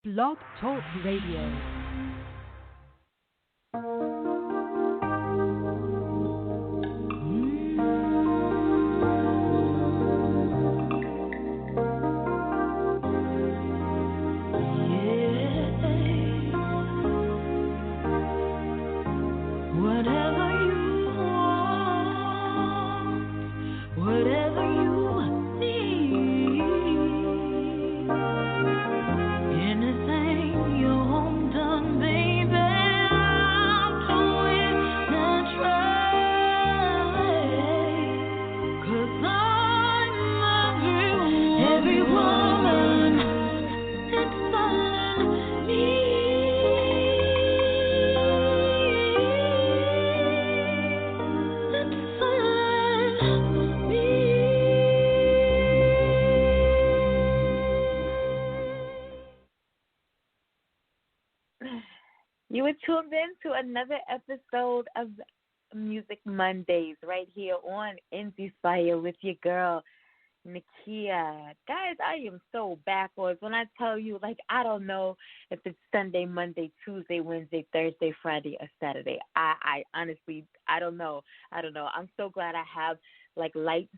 Blog Talk Radio. You were tuned in to another episode of Music Mondays right here on Endie Fiya with your girl, Nakia. Guys, I am so backwards when I tell you, I don't know if it's Sunday, Monday, Tuesday, Wednesday, Thursday, Friday, or Saturday. I honestly, I don't know. I'm so glad I have, lights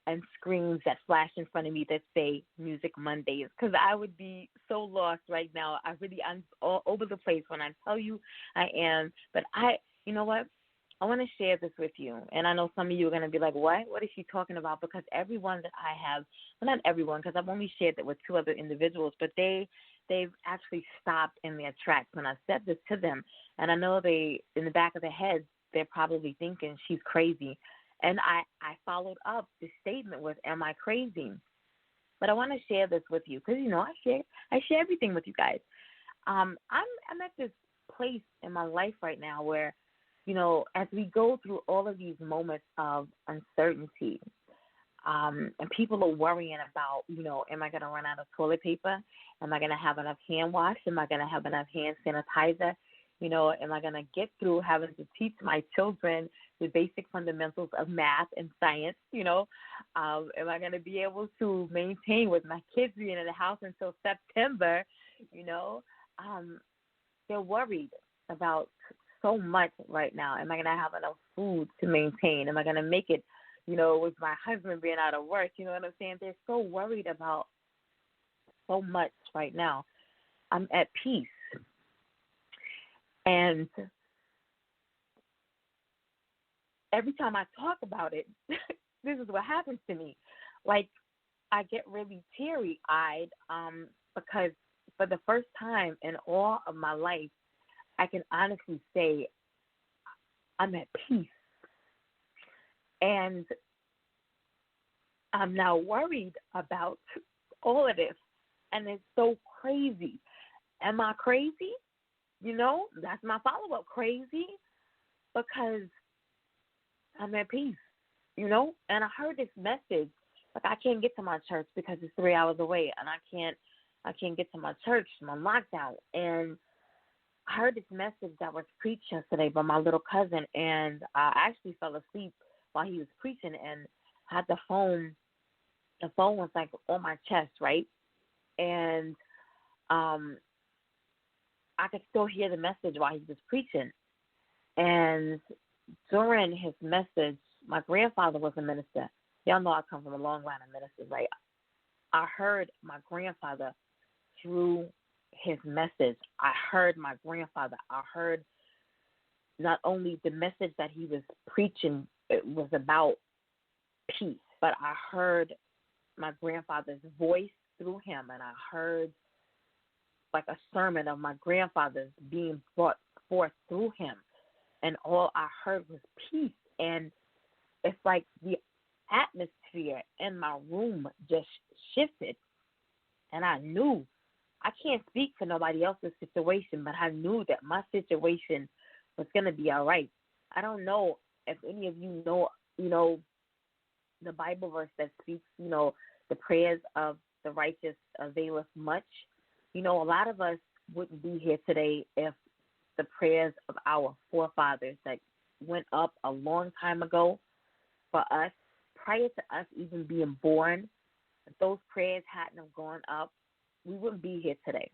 and screens that flash in front of me that say Music Mondays, because I would be so lost right now. I'm all over the place when I tell you I am. But you know what? I want to share this with you. And I know some of you are going to be like, what? What is she talking about? Because everyone that I have, well, not everyone, because I've only shared that with two other individuals, but they've actually stopped in their tracks when I said this to them. And I know in the back of their heads, they're probably thinking she's crazy. And I followed up the statement with, am I crazy? But I want to share this with you because, I share everything with you guys. I'm at this place in my life right now where, as we go through all of these moments of uncertainty, and people are worrying about, am I going to run out of toilet paper? Am I going to have enough hand wash? Am I going to have enough hand sanitizer? Am I going to get through having to teach my children the basic fundamentals of math and science? Am I going to be able to maintain with my kids being in the house until September? They're worried about so much right now. Am I going to have enough food to maintain? Am I going to make it, with my husband being out of work? You know what I'm saying? They're so worried about so much right now. I'm at peace. And every time I talk about it, this is what happens to me. I get really teary-eyed because for the first time in all of my life, I can honestly say I'm at peace. And I'm now worried about all of this. And it's so crazy. Am I crazy? That's my follow-up. Crazy? Because I'm at peace, And I heard this message. I can't get to my church because it's 3 hours away, and I can't get to my church. I'm on lockdown. And I heard this message that was preached yesterday by my little cousin, and I actually fell asleep while he was preaching and had the phone. The phone was on my chest, right? And I could still hear the message while he was preaching. And during his message, my grandfather was a minister. Y'all know I come from a long line of ministers, right? I heard my grandfather through his message. I heard my grandfather. I heard not only the message that he was preaching, it was about peace, but I heard my grandfather's voice through him, and I heard a sermon of my grandfather's being brought forth through him. And all I heard was peace. And it's like the atmosphere in my room just shifted. And I knew, I can't speak for nobody else's situation, but I knew that my situation was going to be all right. I don't know if any of you know, the Bible verse that speaks, the prayers of the righteous availeth much. A lot of us wouldn't be here today if the prayers of our forefathers that went up a long time ago for us, prior to us even being born, if those prayers hadn't have gone up, we wouldn't be here today.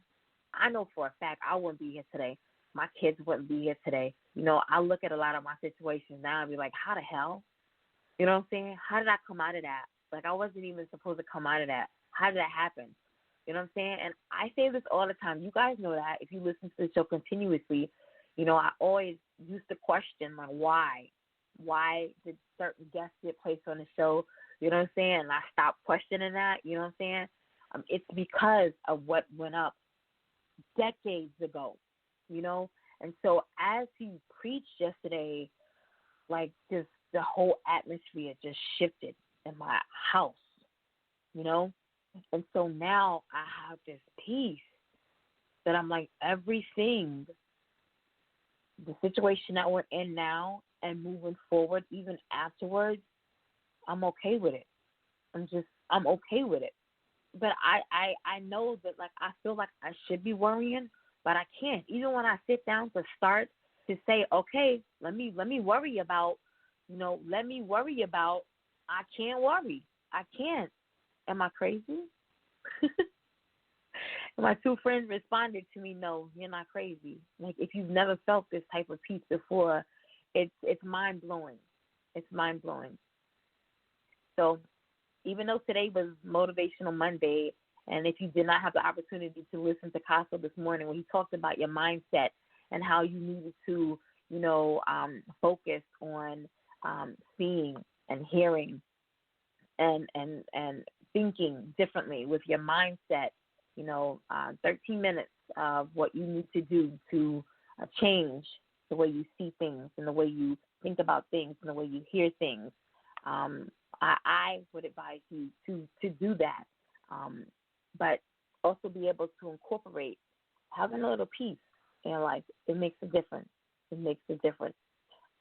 I know for a fact I wouldn't be here today. My kids wouldn't be here today. You know, I look at a lot of my situations now and be like, how the hell? You know what I'm saying? How did I come out of that? Like, I wasn't even supposed to come out of that. How did that happen? You know what I'm saying? And I say this all the time. You guys know that if you listen to the show continuously. You know, I always used to question, like, why? Why did certain guests get placed on the show? You know what I'm saying? And I stopped questioning that. You know what I'm saying? It's because of what went up decades ago, you know? And so as he preached yesterday, like, just the whole atmosphere just shifted in my house, you know? And so now I have this peace that I'm like, everything, the situation that we're in now and moving forward, even afterwards, I'm okay with it. I'm okay with it. But I know that, like, I feel like I should be worrying, but I can't. Even when I sit down to start to say, okay, let me worry about, I can't worry. I can't. Am I crazy? My two friends responded to me, no, you're not crazy. Like, if you've never felt this type of peace before, it's mind-blowing. It's mind-blowing. So even though today was Motivational Monday, and if you did not have the opportunity to listen to Caso this morning when he talked about your mindset and how you needed to, focus on seeing and hearing and thinking differently with your mindset, 13 minutes of what you need to do to change the way you see things and the way you think about things and the way you hear things. I would advise you to do that, but also be able to incorporate having a little peace in your life. It makes a difference. It makes a difference.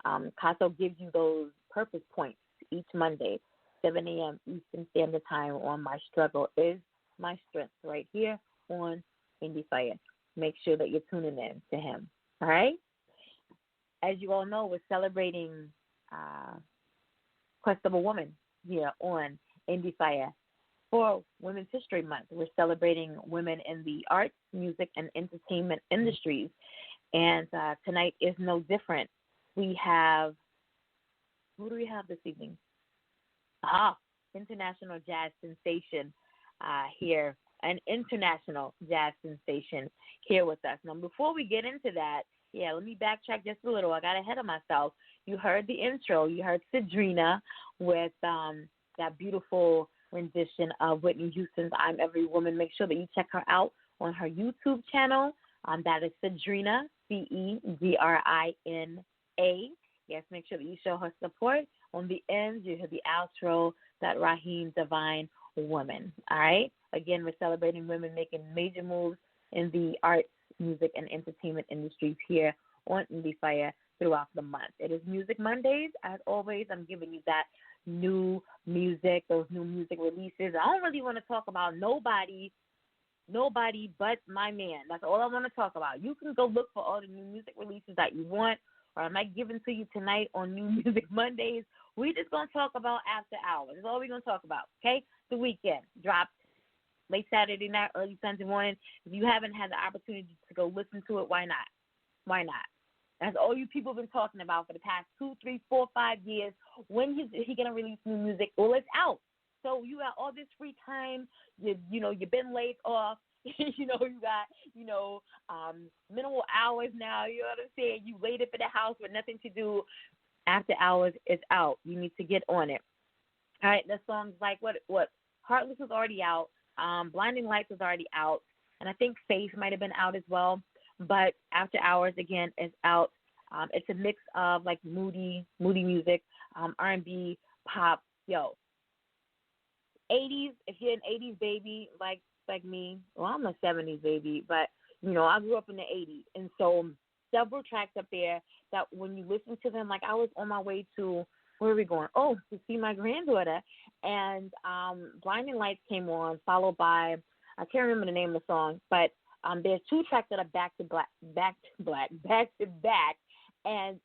Caso gives you those purpose points each Monday, 7 a.m. Eastern Standard Time on My Struggle is My Strength right here on Endie Fiya. Make sure that you're tuning in to him. All right? As you all know, we're celebrating Quest of a Woman here on Endie Fiya for Women's History Month. We're celebrating women in the arts, music, and entertainment industries. And tonight is no different. We have, who do we have this evening? International jazz sensation here, an international jazz sensation here with us. Now, before we get into that, let me backtrack just a little. I got ahead of myself. You heard the intro. You heard Jeannot with that beautiful rendition of Whitney Houston's I'm Every Woman. Make sure that you check her out on her YouTube channel. That is Jeannot, Cedraina. Yes, make sure that you show her support. On the end, you hear the outro, that Raheem Divine Woman. All right? Again, we're celebrating women making major moves in the arts, music, and entertainment industries here on Endie Fiya throughout the month. It is Music Mondays. As always, I'm giving you that new music, those new music releases. I don't really want to talk about nobody but my man. That's all I want to talk about. You can go look for all the new music releases that you want, or I might give them to you tonight on New Music Mondays. We're just going to talk about after hours. That's all we're going to talk about, okay? The weekend dropped late Saturday night, early Sunday morning. If you haven't had the opportunity to go listen to it, why not? Why not? That's all you people have been talking about for the past 2, 3, 4, 5 years. When is he going to release new music? Well, it's out. So you got all this free time. You've been laid off. You got, minimal hours now. You know what I'm saying? You laid up in the house with nothing to do. After hours is out. You need to get on it. All right, the song's like what? Heartless is already out. Blinding Lights is already out. And I think Faith might have been out as well. But After Hours, again, is out. It's a mix of, like, moody music, R&B, pop. 80s, if you're an 80s baby like me, well, I'm a 70s baby, but, I grew up in the 80s. And so several tracks up there that when you listen to them, like, I was on my way to, where are we going? Oh, to see my granddaughter. And Blinding Lights came on, followed by, I can't remember the name of the song, but there's two tracks that are back to back, and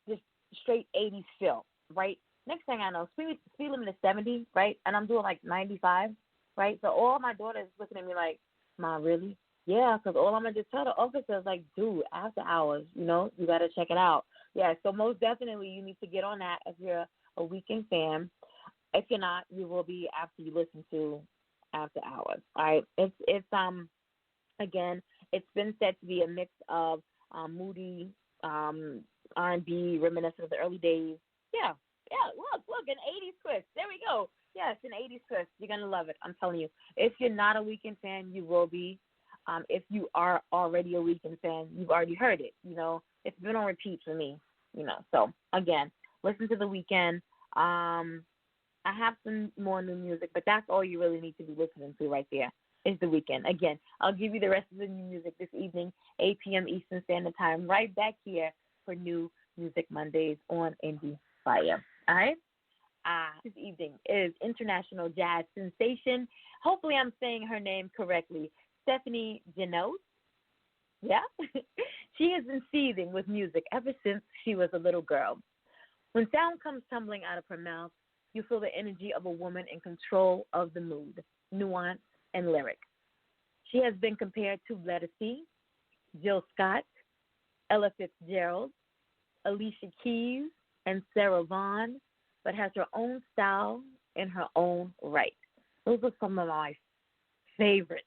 just straight 80s feel, right? Next thing I know, speed limit is 70, right? And I'm doing like 95, right? So all my daughters looking at me like, Mom, really? Yeah, because all I'm going to just tell the officer is, like, dude, after hours, you got to check it out. Yeah, so most definitely you need to get on that if you're a weekend fan. If you're not, you will be after you listen to After Hours. All right, again, it's been said to be a mix of moody R&B, reminiscent of the early days. Yeah, look, an 80s twist. There we go. Yes, an 80s twist. You're going to love it. I'm telling you. If you're not a Weeknd fan, you will be. If you are already a Weeknd fan, you've already heard it. It's been on repeat for me. So again, listen to the Weeknd. I have some more new music, but that's all you really need to be listening to right there is the Weeknd. Again, I'll give you the rest of the new music this evening, 8 p.m. Eastern Standard Time, right back here for New Music Mondays on Endie Fiya. All right? This evening is international jazz sensation. Hopefully I'm saying her name correctly. Stephanie Jeannot. Yeah? She has been seething with music ever since she was a little girl. When sound comes tumbling out of her mouth, you feel the energy of a woman in control of the mood, nuance, and lyric. She has been compared to Ledisi, Jill Scott, Ella Fitzgerald, Alicia Keys, and Sarah Vaughan, but has her own style in her own right. Those are some of my favorite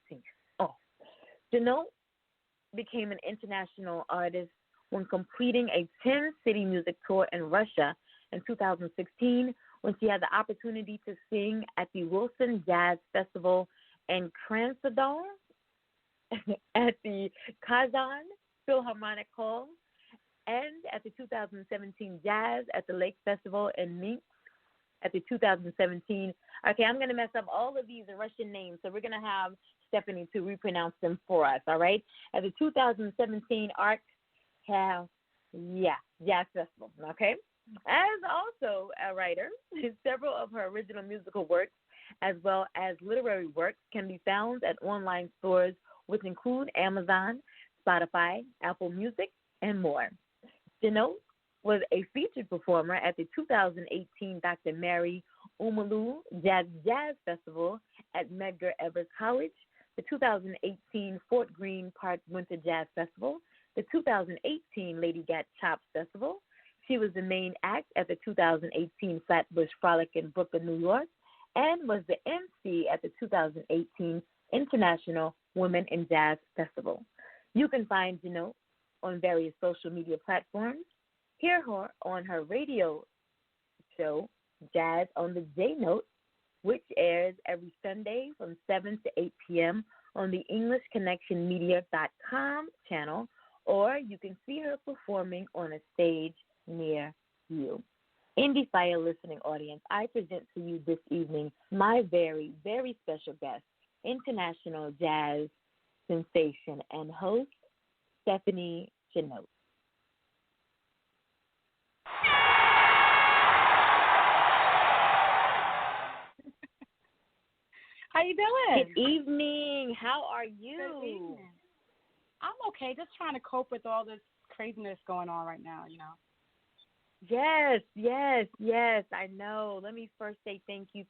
singers. Oh, Jeannot became an international artist when completing a 10-city music tour in Russia in 2016, when she had the opportunity to sing at the Wilson Jazz Festival in Kransodar, at the Kazan Philharmonic Hall, and at the 2017 Jazz at the Lake Festival in Minsk at the 2017. Okay, I'm going to mess up all of these Russian names, so we're going to have Stephanie to repronounce them for us, all right? At the 2017 Arkhangelsk Jazz Festival, okay? As also a writer, several of her original musical works as well as literary works can be found at online stores which include Amazon, Spotify, Apple Music, and more. Jeannot was a featured performer at the 2018 Dr. Mary Umolu Jazz Festival at Medgar College, the 2018 Fort Greene Park Winter Jazz Festival, the 2018 Lady Gat Chops Festival. She was the main act at the 2018 Flatbush Frolic in Brooklyn, New York, and was the MC at the 2018 International Women in Jazz Festival. You can find Jeannot on various social media platforms. Hear her on her radio show, Jazz on the J Note, which airs every Sunday from 7 to 8 p.m. on the EnglishConnectionMedia.com channel, or you can see her performing on a stage near you. Endie Fiya listening audience, I present to you this evening my very, very special guest, international jazz sensation and host, Stephanie Jeannot. How you doing? Good evening. How are Good you? evening. I'm okay. Just trying to cope with all this craziness going on right now, Yes. I know. Let me first say thank you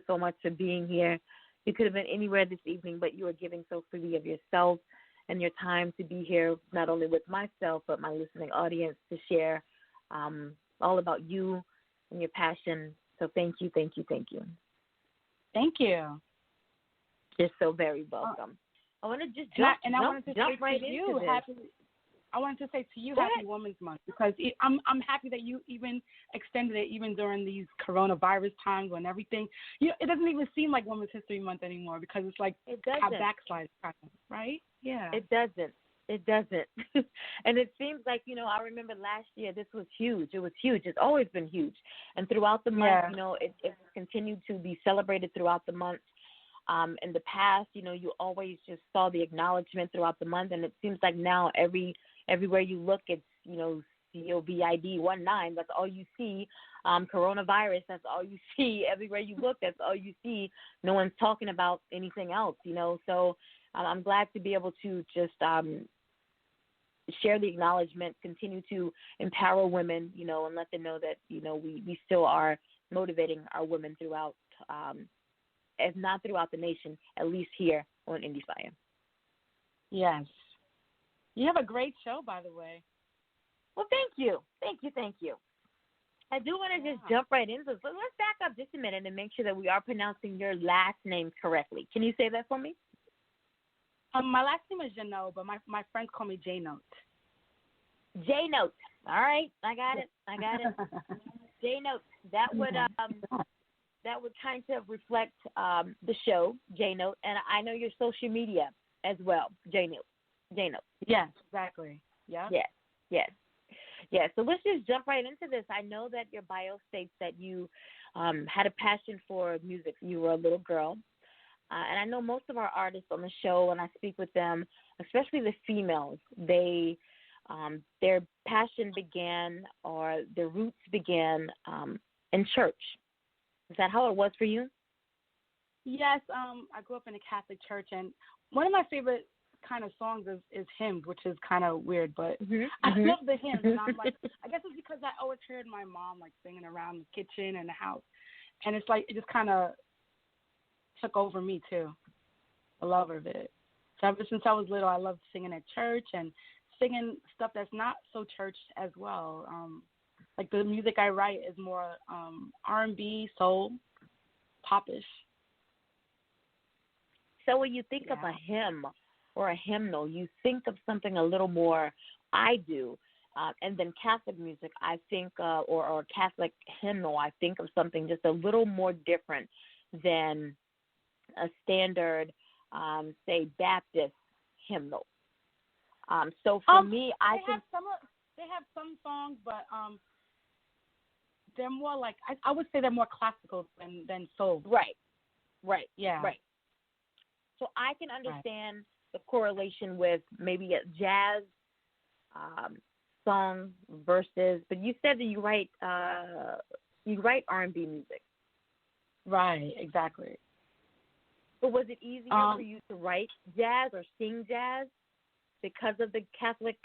so much for being here. You could have been anywhere this evening, but you are giving so freely of yourself and your time to be here, not only with myself, but my listening audience, to share all about you and your passion. So thank you. Thank you. You're so very welcome. I want to just I jump wanted to right say to you, Happy Women's Month, because I'm happy that you even extended it even during these coronavirus times when everything, it doesn't even seem like Women's History Month anymore because it's like It doesn't. a backslide, right? Yeah. It doesn't. And it seems like, I remember last year this was huge. It was huge. It's always been huge. And throughout the month, it continued to be celebrated throughout the month. In the past, you always just saw the acknowledgement throughout the month. And it seems like now everywhere you look, it's, COVID-19, that's all you see. Coronavirus, that's all you see. Everywhere you look, that's all you see. No one's talking about anything else, So I'm glad to be able to just share the acknowledgement, continue to empower women, and let them know that, we still are motivating our women throughout if not throughout the nation, at least here on Endie Fiya. Yes. You have a great show, by the way. Well, thank you. I do want to just jump right into it. So let's back up just a minute and make sure that we are pronouncing your last name correctly. Can you say that for me? My last name is Jeannot, but my friends call me Jeannot. Jeannot. All right, I got it. Jeannot. That would kind of reflect the show, Jeannot, and I know your social media as well, Jeannot. Yes, exactly. Yeah. Yes. So let's just jump right into this. I know that your bio states that you had a passion for music. You were a little girl. And I know most of our artists on the show, when I speak with them, especially the females, they their passion began or their roots began in church. Is that how it was for you? Yes, I grew up in a Catholic church, and one of my favorite kind of songs is hymns, which is kind of weird, but I love the hymns, and I'm like, I guess it's because I always heard my mom like singing around the kitchen and the house, and it's like it just kind of took over me too, the love of it. So ever since I was little, I loved singing at church and singing stuff that's not so church as well. Like the music I write is more R&B, soul, popish. So when you think of a hymn or a hymnal, you think of something a little more, I do, and then Catholic music, I think, or Catholic hymnal, I think of something just a little more different than a standard, say, Baptist hymnal. So for me, I think they have some songs, but they're more like I would say they're more classical than soul. Right. Yeah. Right. So I can understand the correlation with maybe a jazz song versus, but you said that you write R&B music. Right. Exactly. But was it easier for you to write jazz or sing jazz because of the Catholic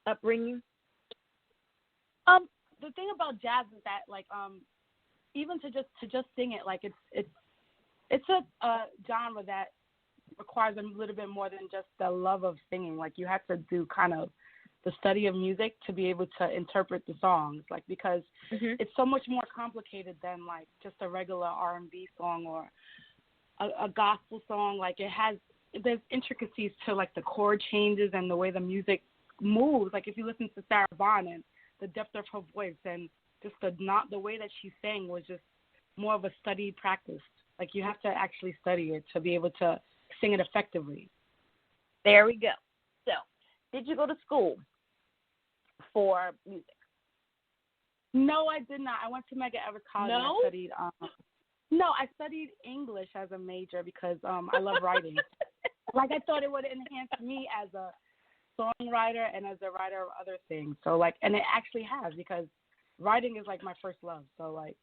upbringing? The thing about jazz is that like even to just sing it, like it's a genre that requires a little bit more than just the love of singing. Like you have to do kind of the study of music to be able to interpret the songs, like because it's so much more complicated than like just a regular R&B song or a gospel song. Like there's intricacies to like the chord changes and the way the music moves. Like if you listen to Sarah Vaughan and the depth of her voice and just the way that she sang was just more of a studied practice. Like you have to actually study it to be able to sing it effectively. There we go. So, did you go to school for music? No, I did not. I went to Medgar College. No? And I studied. No, I studied English as a major because I love writing. Like I thought it would enhance me as a songwriter and as a writer of other things. So like, and it actually has because writing is like my first love. So like,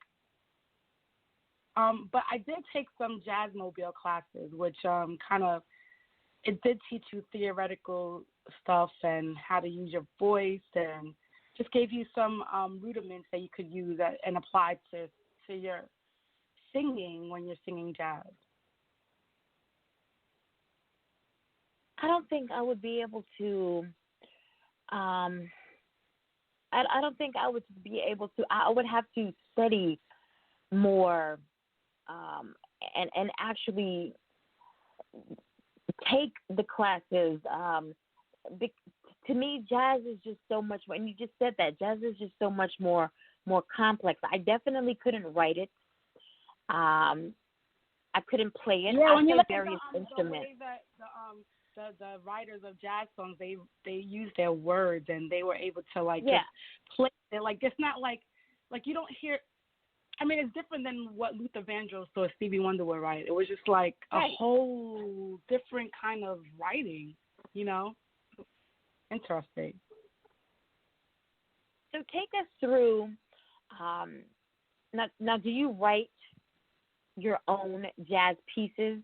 but I did take some jazz mobile classes, which it did teach you theoretical stuff and how to use your voice and just gave you some rudiments that you could use and apply to your singing when you're singing jazz. I don't think I would be able to. I don't think I would be able to. I would have to study more, and actually take the classes. To me, jazz is just so much more. And you just said that jazz is just so much more complex. I definitely couldn't write it. I couldn't play it. Yeah, I when you play look various at instruments. The way that the writers of jazz songs, they use their words and they were able to just play it. Like it's not like you don't hear. I mean, it's different than what Luther Vandross or Stevie Wonder would write. It was just like a whole different kind of writing, you know. Interesting. So take us through. Now, do you write your own jazz pieces,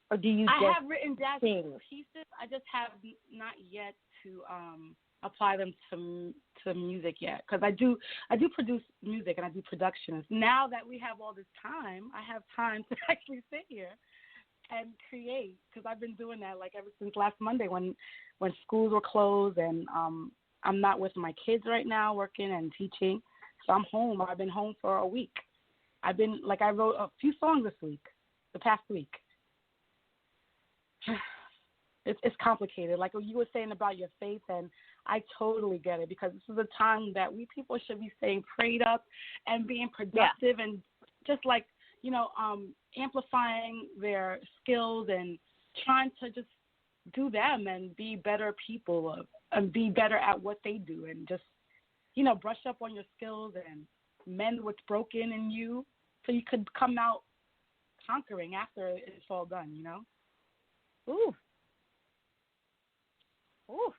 or do you? I have written jazz sing? pieces. I just have not yet to apply them to music yet, because I do produce music and I do productions. Now that we have all this time, I have time to actually sit here and create, because I've been doing that like ever since last Monday when schools were closed, and I'm not with my kids right now working and teaching, so I'm home. I've been home for a week. I wrote a few songs the past week. It's complicated. Like you were saying about your faith, and I totally get it, because this is a time that we people should be staying prayed up and being productive, and just like, amplifying their skills and trying to just do them and be better people and be better at what they do, and just, brush up on your skills and mend what's broken in you so you could come out conquering after it's all done, Ooh. Ooh.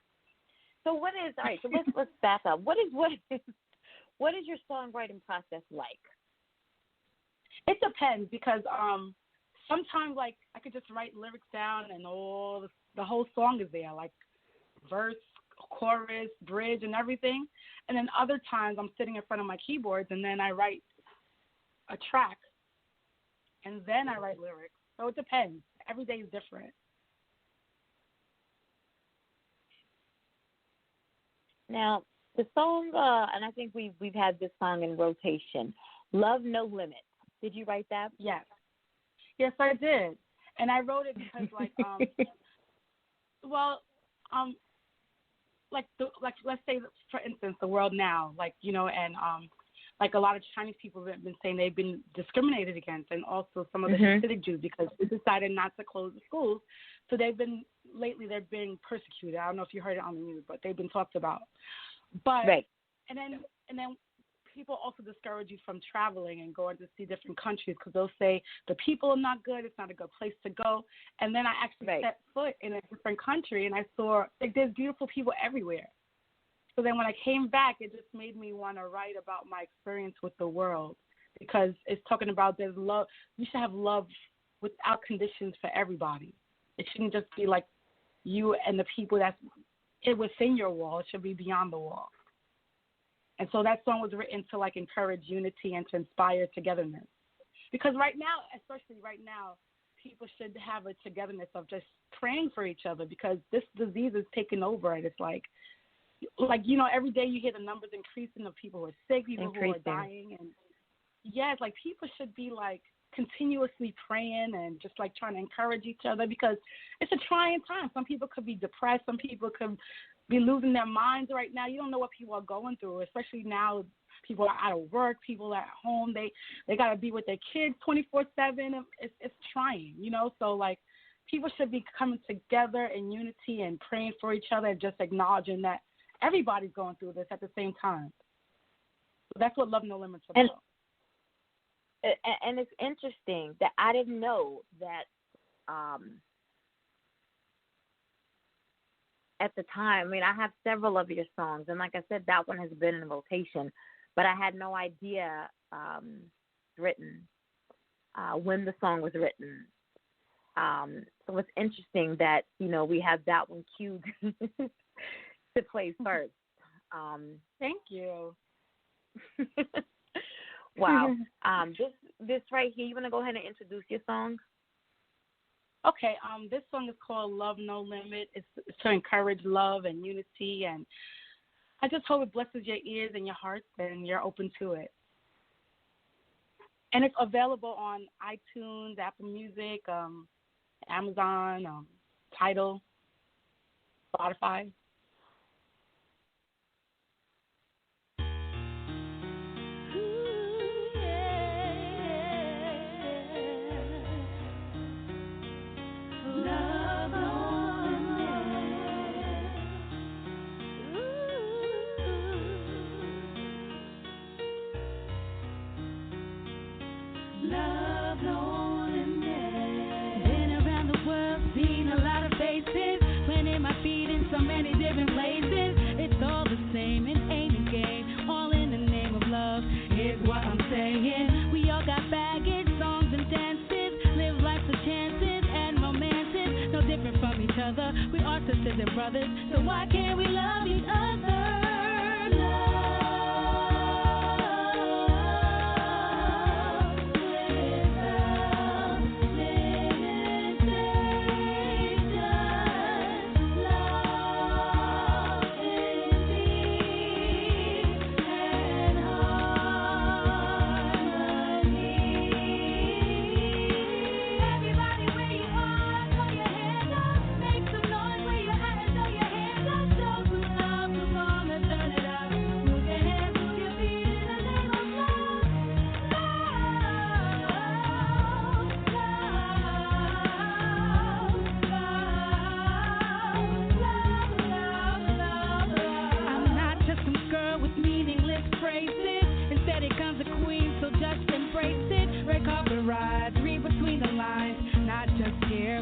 So what is, all right, so let's back up. What is your songwriting process like? It depends, because sometimes, like, I could just write lyrics down and the whole song is there, like verse, chorus, bridge, and everything. And then other times I'm sitting in front of my keyboards, and then I write a track, and then I write lyrics. So it depends. Every day is different. Now, the song, and I think we've had this song in rotation, Love No Limit. Did you write that? Yes. Yes, I did. And I wrote it because, like, let's say, for instance, the world now, like, and like a lot of Chinese people have been saying they've been discriminated against, and also some of the Hasidic Jews, because they decided not to close the schools. So they're being persecuted. I don't know if you heard it on the news, but they've been talked about. But right. And then people also discourage you from traveling and going to see different countries, because they'll say the people are not good, it's not a good place to go. And then I actually set foot in a different country, and I saw, like, there's beautiful people everywhere. So then when I came back, it just made me want to write about my experience with the world, because it's talking about there's love. You should have love without conditions for everybody. It shouldn't just be like you and the people that's within your wall. It should be beyond the wall. And so that song was written to, like, encourage unity and to inspire togetherness. Because right now, especially right now, people should have a togetherness of just praying for each other, because this disease is taking over, and it's like every day you hear the numbers increasing of people who are sick, people who are dying. And yes, like, people should be, like, continuously praying and just, like, trying to encourage each other, because it's a trying time. Some people could be depressed. Some people could be losing their minds right now. You don't know what people are going through, especially now. People are out of work. People are at home. They got to be with their kids 24/7. It's trying, So, like, people should be coming together in unity and praying for each other, and just acknowledging that everybody's going through this at the same time. So that's what Love No Limits is about. And it's interesting that I didn't know that at the time. I mean, I have several of your songs, and like I said, that one has been in rotation, but I had no idea when the song was written. So it's interesting that, we have that one queued to play first. Thank you. Wow. This right here, you want to go ahead and introduce your song? Okay. This song is called Love No Limit. It's to encourage love and unity, and I just hope it blesses your ears and your hearts, and you're open to it. And it's available on iTunes, Apple Music, Amazon, Tidal, Spotify. We are sisters and brothers. So why can't we love each other?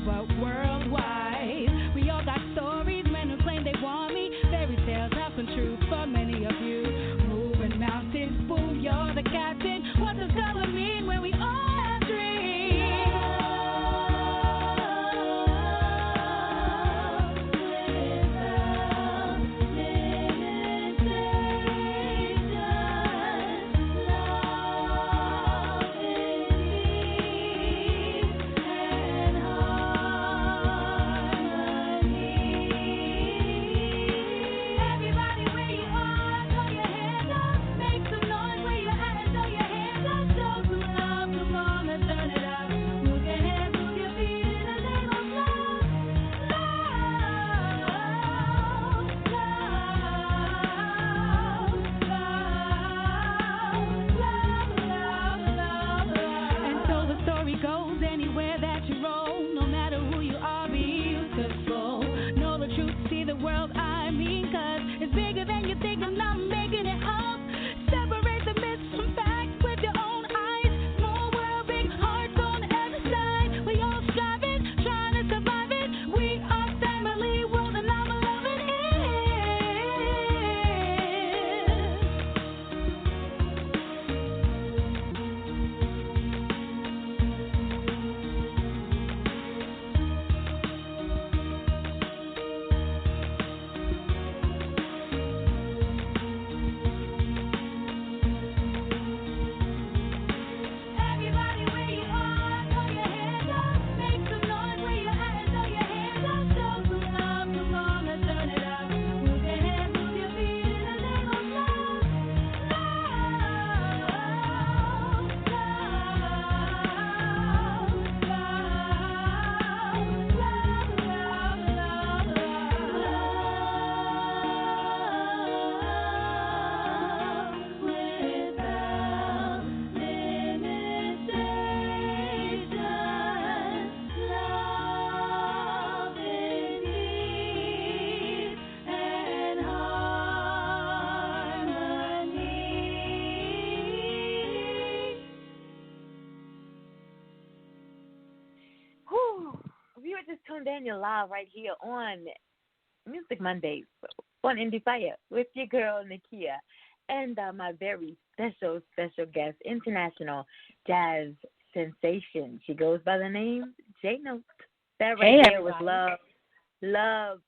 But worldwide, we all got stories, men who claim they want me. Fairy tales have some truth for many of you. Moving mountains, boom, you're the captain. What does color mean when we all have Daniel live right here on Music Mondays on Endie Fiya with your girl Nakia and my very special guest, international jazz sensation. She goes by the name Jeannot. That right there was love,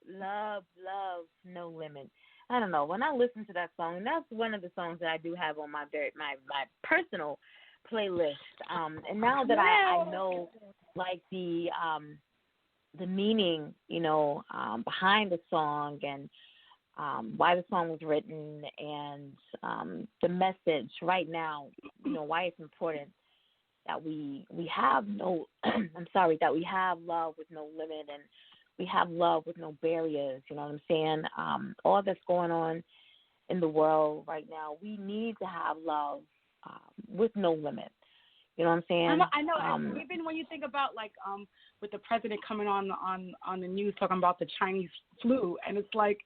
no limit. I don't know. When I listen to that song, that's one of the songs that I do have on my personal playlist. And now that I know like the meaning, behind the song and why the song was written and the message right now, why it's important that we have that we have love with no limit and we have love with no barriers, you know what I'm saying? All that's going on in the world right now, we need to have love with no limit. You know what I'm saying? I know. Even when you think about with the president coming on the news talking about the Chinese flu, and it's like,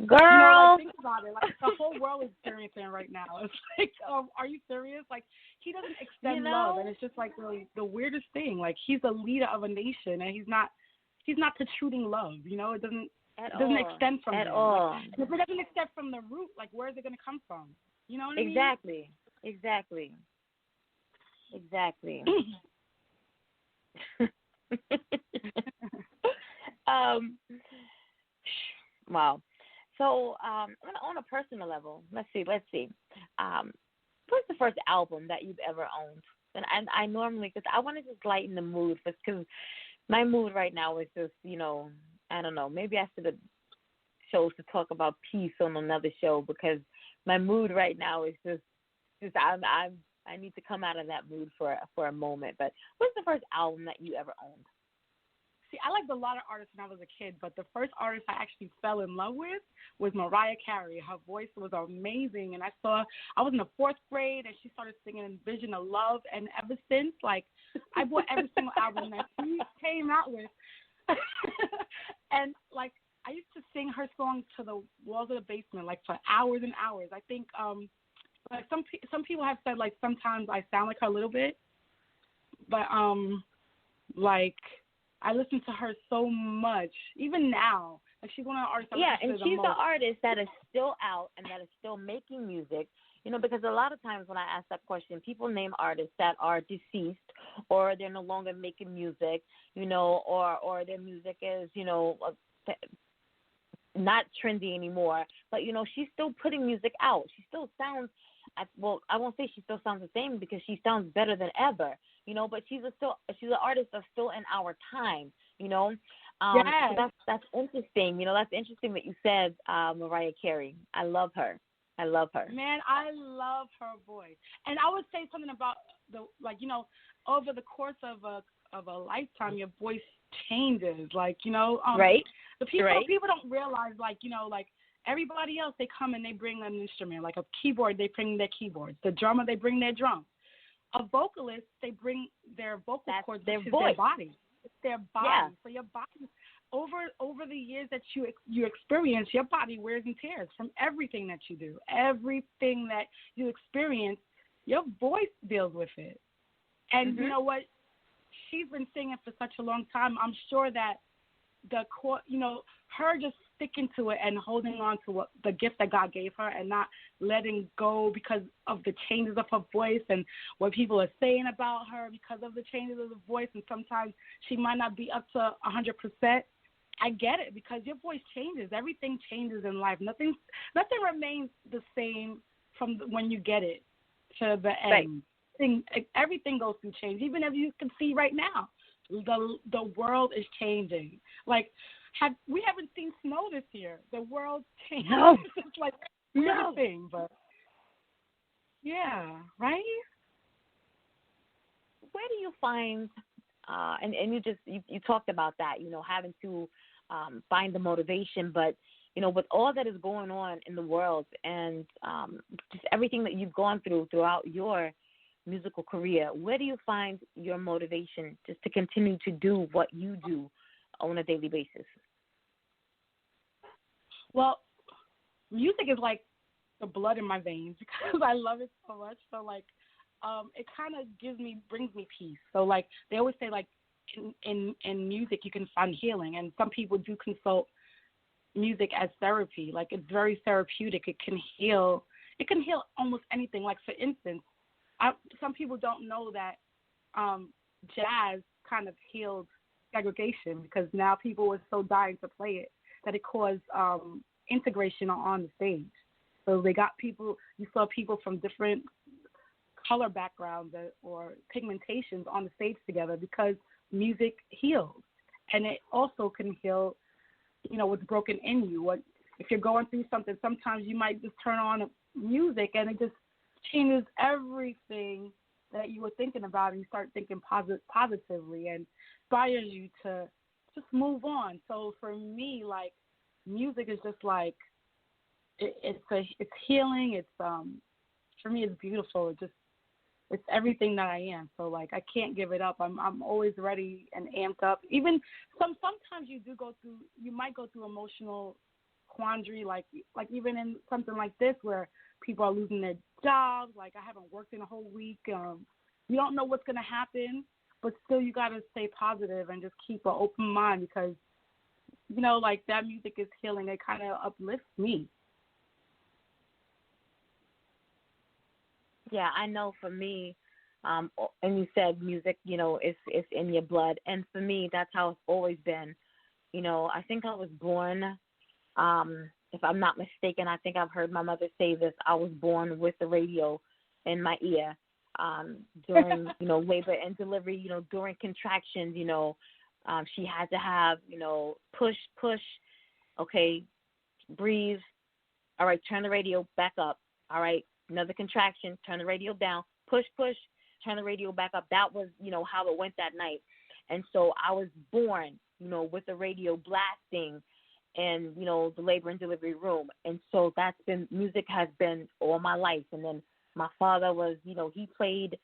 girl, think about it. Like the whole world is experiencing right now. It's like, are you serious? Like he doesn't extend love, and it's just like really the weirdest thing. Like he's the leader of a nation, and he's not protruding love. It doesn't extend from at him. all. Like, if it doesn't extend from the root, like where is it going to come from? You know what I mean? Exactly. Wow. So, on a personal level, let's see. What's the first album that you've ever owned? And I normally, because I want to just lighten the mood, because my mood right now is just, I don't know, maybe I should have chose to talk about peace on another show, because my mood right now is just I need to come out of that mood for a moment. But what's the first album that you ever owned? See, I liked a lot of artists when I was a kid, but the first artist I actually fell in love with was Mariah Carey. Her voice was amazing, and I was in the 4th grade, and she started singing Vision of Love, and ever since, like, I bought every single album that she came out with. And, like, I used to sing her songs to the walls of the basement, like, for hours and hours. I think, like, some people have said, like, sometimes I sound like her a little bit, but, like, I listen to her so much, even now. Like, she's one of the artists. Yeah, and she's the artist that is still out and that is still making music. Because a lot of times when I ask that question, people name artists that are deceased, or they're no longer making music, or their music is, not trendy anymore. But she's still putting music out. She still sounds. I won't say she still sounds the same, because she sounds better than ever, but she's an artist that's still in our time, Yes. So that's interesting. That's interesting that you said Mariah Carey. I love her. Man, I love her voice. And I would say something about over the course of a lifetime, your voice changes. Like, right. The people don't realize, like, everybody else, they come and they bring an instrument. Like a keyboard, they bring their keyboards. The drummer, they bring their drums. A vocalist, they bring their vocal cords, their which is voice. their body. It's their body. Yeah. So your body, over the years that you experience, your body wears and tears from everything that you do. Everything that you experience, your voice deals with it. And you know what? She's been singing for such a long time. I'm sure that her just sticking to it and holding on to the gift that God gave her, and not letting go because of the changes of her voice and what people are saying about her because of the changes of the voice. And sometimes she might not be up to 100%. I get it, because your voice changes. Everything changes in life. Nothing remains the same from when you get it to the end. Right. Everything goes through change. Even as you can see right now, the world is changing. Like, we haven't seen snow this year. The world changed. No. It's like a thing, but yeah, right? Where do you find, and you talked about that, having to find the motivation, but, with all that is going on in the world, and just everything that you've gone throughout your musical career, where do you find your motivation just to continue to do what you do on a daily basis? Well, music is like the blood in my veins, because I love it so much. So, like, it kind of brings me peace. So, like, they always say, like, in music you can find healing, and some people do consult music as therapy. Like, it's very therapeutic. It can heal almost anything. Like, for instance, some people don't know that jazz kind of healed segregation, because now people were so dying to play it that it caused integration on the stage. So you saw people from different color backgrounds or pigmentations on the stage together, because music heals. And it also can heal, what's broken in you. If you're going through something, sometimes you might just turn on music and it just changes everything that you were thinking about, and you start thinking positively, and inspires you to just move on. So for me, like, music is just like it's healing. It's for me, it's beautiful. It's everything that I am. So, like, I can't give it up. I'm always ready and amped up. Even sometimes you might go through emotional quandary, like even in something like this where people are losing their jobs. Like, I haven't worked in a whole week. You don't know what's going to happen, but still you got to stay positive and just keep an open mind, because, like, that music is healing. It kind of uplifts me. Yeah, I know for me, and you said music, it's in your blood. And for me, that's how it's always been. I think I was born If I'm not mistaken, I think I've heard my mother say this. I was born with the radio in my ear during, labor and delivery, during contractions, she had to have, push, okay, breathe. All right, turn the radio back up. All right, another contraction, turn the radio down, push, turn the radio back up. That was, how it went that night. And so I was born, with the radio blasting in, the labor and delivery room. And so music has been all my life. And then my father was, he played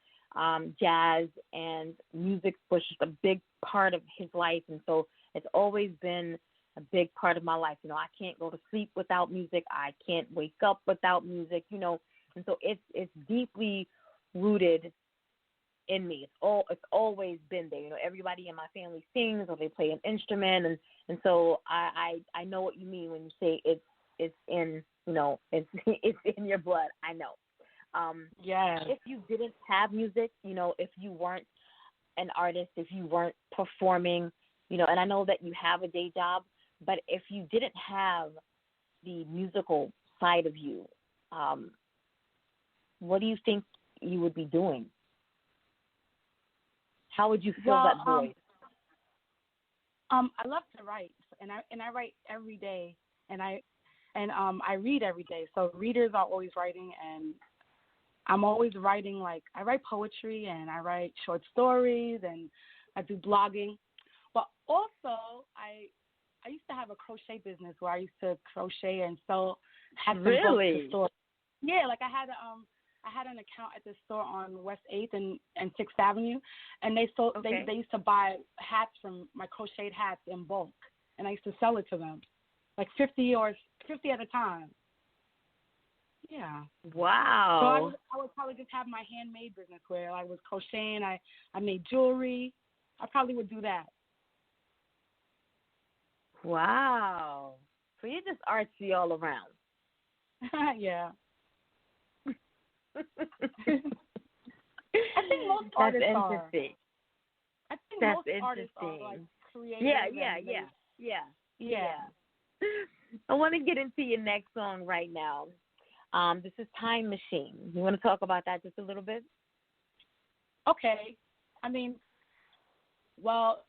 jazz, and music was just a big part of his life. And so it's always been a big part of my life. I can't go to sleep without music. I can't wake up without music, and so it's deeply rooted in me. It's always been there. Everybody in my family sings or they play an instrument, and so I know what you mean when you say it's in it's in your blood. I know. Yeah. If you didn't have music, if you weren't an artist, if you weren't performing, and I know that you have a day job, but if you didn't have the musical side of you, what do you think you would be doing? How would you fill that void? I love to write, and I write every day, and I read every day. So readers are always writing, and I'm always writing. Like, I write poetry, and I write short stories, and I do blogging. But also, I used to have a crochet business where I used to crochet and sell hats and books to stores. Yeah, like I had an account at the store on West 8th and 6th Avenue, and they used to buy hats from my crocheted hats in bulk, and I used to sell it to them, like 50 at a time. Yeah. Wow. So I would probably just have my handmade business where I was crocheting, I made jewelry. I probably would do that. Wow. So you're just artsy all around. Yeah. I think most artists are. I think most artists are like creative. Yeah. I want to get into your next song right now. This is Time Machine. You want to talk about that just a little bit? Okay. I mean, well,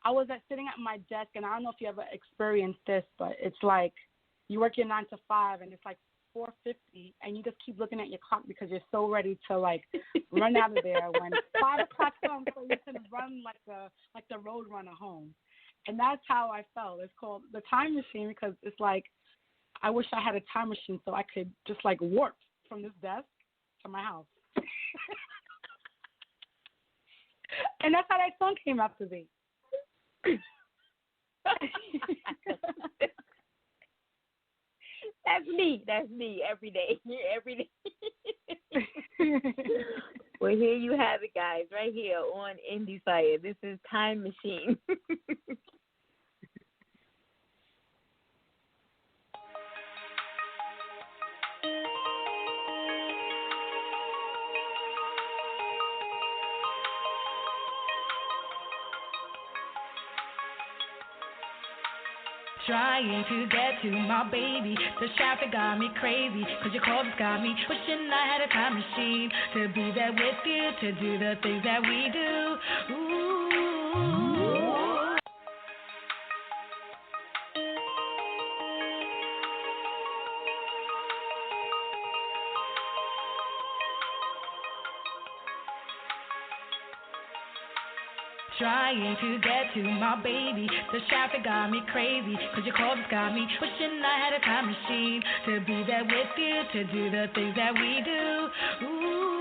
I was sitting at my desk, and I don't know if you ever experienced this, but it's like you work your 9 to 5, and it's like 4:50, and you just keep looking at your clock because you're so ready to like run out of there when 5 o'clock comes, so you can run like the road runner home. And that's how I felt. It's called the Time Machine because it's like I wish I had a time machine so I could just like warp from this desk to my house. And that's how that song came out to be. That's me every day. Well, here you have it, guys, right here on Endie Fiya. This is Time Machine. Trying to get to my baby. The traffic got me crazy, cause your calls got me wishing I had a time machine to be there with you, to do the things that we do. Ooh. Trying to get to my baby. The traffic got me crazy, cause your calls got me wishing I had a time machine to be there with you, to do the things that we do. Ooh.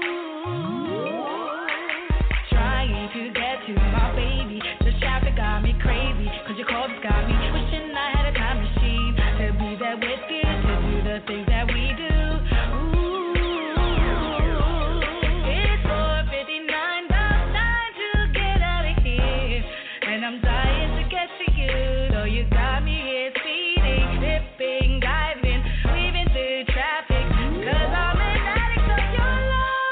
Trying to get to my baby. The traffic got me crazy, cause your calls got me wishing I had a time machine to be there with you, to do the things that we do. I'm dying to get to you, so you got me here speeding, flipping, diving, weaving through traffic, cause I'm an addict of your love.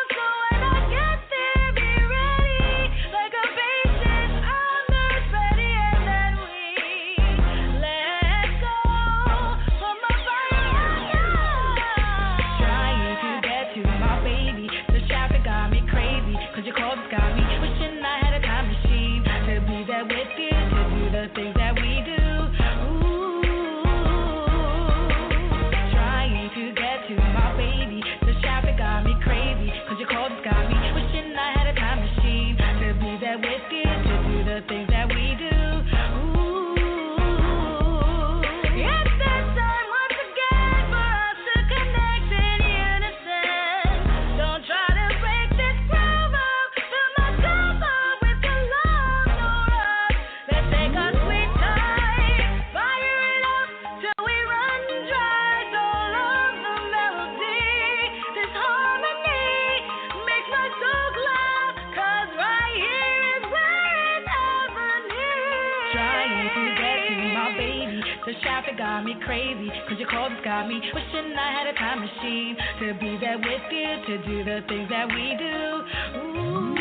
my baby. The traffic got me crazy, cause your calls got me wishing I had a time machine to be there with you, to do the things that we do. Ooh.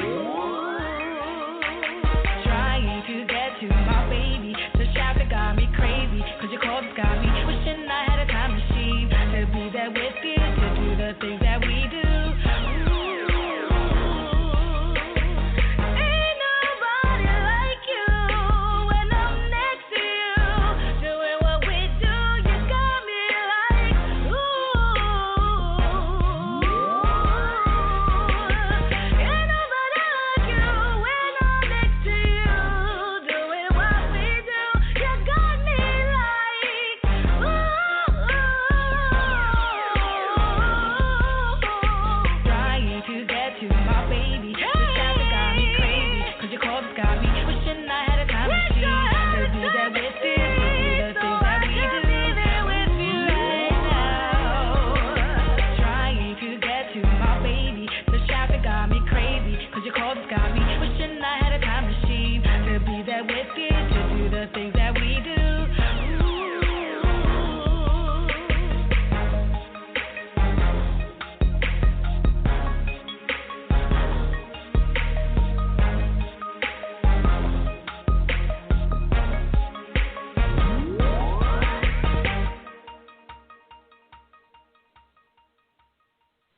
Trying to get to my baby. The traffic got me crazy, cause your calls got me wishing I had a time machine to be there with you, to do the things that we do.